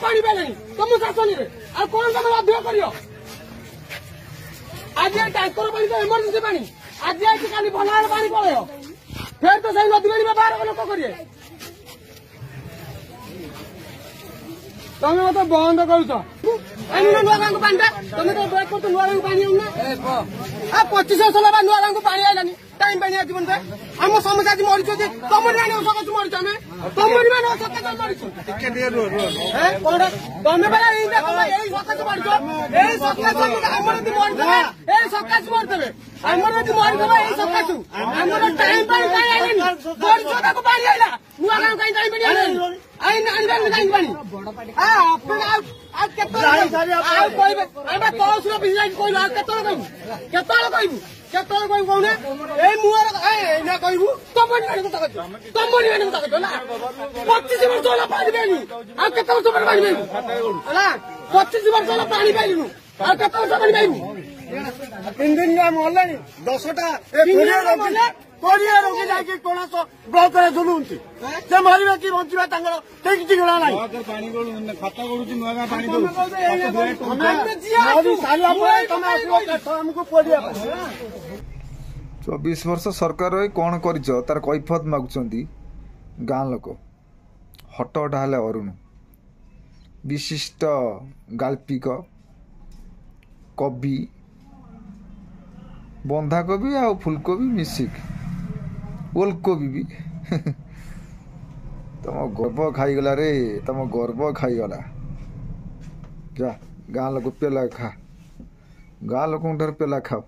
पानी पे तुम शासन कौन तुम बाध्य कर आज टैंकर पानी तो इमरजेंसी पानी आज खाली भला पानी पड़े फिर तो सही नदी पानी व्यवहार लोक करेंगे तुम्हें मत बंद कर नुआ गाँव को पानी तुम तो ब्रेक कर नुआ गाँव पानी आना 25 वर्ष लगा नुआ गाँव को पानी आइलानी टाइम पानी जीवन आम समस्या आज मरीच तुम सकत मरीच आम तुम सकत मरीच तुम्हें पहले यही सकत मरीच यही सकाश मरदेवे आमर मरदेवे यही सकाश आमर टाइम पानी कहीं आइलानी मरीच पानी आइला नुआ गाँव कहीं टाइम पानी आइलानी कहीं पानी तीन दिन मरला 10टा कोड़िया रोगी जाकि कोणास ब्लॉक रे झुलुंती से मरिबे कि बंचिबा तांगर ठीक ठिकाना नाही पानी गोळू खाता गोळूची नुगा पानी दो मोदी साला पळे तमे आसीबो कथा हमको कोड़िया 24 वर्ष सरकार रही कौन कर तार कैफत मागुंट गाँ लोक हटहटा हेले अरुण विशिष्ट गाल्पिक कवि बंधाकोबी आ फुलकोबी मिसिक ओलकोबी भी तुम गर्व खाईगला रे तुम गर्व खाईगला जा गाँ लोक पेला खा गाँ लोक पेला खाओ।